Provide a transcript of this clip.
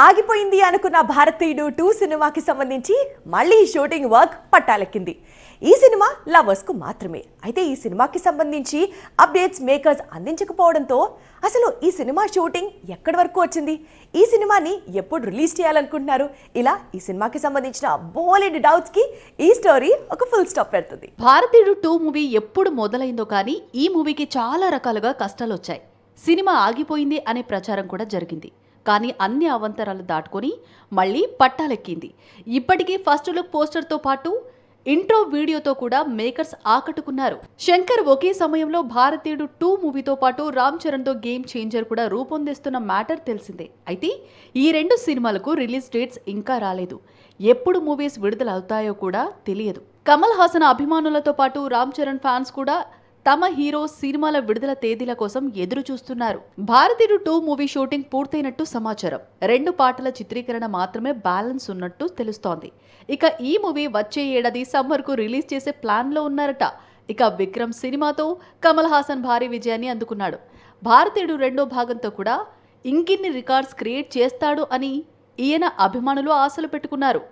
ఆగిపోయింది అనుకున్న భారతీయుడు 2 సినిమాకి సంబంధించి మళ్ళీ షూటింగ్ వర్క్ పట్టాలెక్కింది. ఈ సినిమా లవర్స్ కు మాత్రమే. అయితే ఈ సినిమాకి సంబంధించి అప్డేట్స్ మేకర్స్ అందించకపోవడంతో అసలు ఈ సినిమా షూటింగ్ ఎక్కడి వరకు వచ్చింది, ఈ సినిమాని ఎప్పుడు రిలీజ్ చేయాలనుకుంటున్నారు, ఇలా ఈ సినిమాకి సంబంధించిన బోలెడ్ డౌట్స్ కి ఈ స్టోరీ ఒక ఫుల్ స్టాప్ పెడుతుంది. భారతీయుడు 2 మూవీ ఎప్పుడు మొదలైందో కానీ ఈ మూవీకి చాలా రకాలుగా కష్టాలు వచ్చాయి. సినిమా ఆగిపోయింది అనే ప్రచారం కూడా జరిగింది. కానీ అన్ని అవంతరాలు దాటుకొని మళ్ళీ పట్టాలెక్కింది. ఇప్పటికీ ఫస్ట్ లుక్ పోస్టర్తో పాటు ఇంట్రో వీడియోతో కూడా మేకర్స్ ఆకట్టుకున్నారు. శంకర్ ఒకే సమయంలో భారతీయుడు 2 మూవీతో పాటు రామ్ చరణ్తో గేమ్ చేంజర్ కూడా రూపొందిస్తున్న మ్యాటర్ తెలిసిందే. అయితే ఈ రెండు సినిమాలకు రిలీజ్ డేట్స్ ఇంకా రాలేదు. ఎప్పుడు మూవీస్ విడుదల అవుతాయో కూడా తెలియదు. కమల్ హాసన్ అభిమానులతో పాటు రామ్ చరణ్ ఫ్యాన్స్ కూడా తమ హీరో సినిమాల విడుదల తేదీల కోసం ఎదురు చూస్తున్నారు. భారతీయుడు 2 మూవీ షూటింగ్ పూర్తయినట్టు సమాచారం. 2 పాటల చిత్రీకరణ మాత్రమే బ్యాలెన్స్ ఉన్నట్టు తెలుస్తోంది. ఇక ఈ మూవీ వచ్చే ఏడాది సమ్మర్ కు రిలీజ్ చేసే ప్లాన్ లో ఉన్నారట. ఇక విక్రమ్ సినిమాతో కమల్ హాసన్ భారీ విజయాన్ని అందుకున్నాడు. భారతీయుడు 2వ భాగంతో కూడా ఇంకిన్ని రికార్డ్స్ క్రియేట్ చేస్తాడు అని ఈయన అభిమానులు ఆశలు పెట్టుకున్నారు.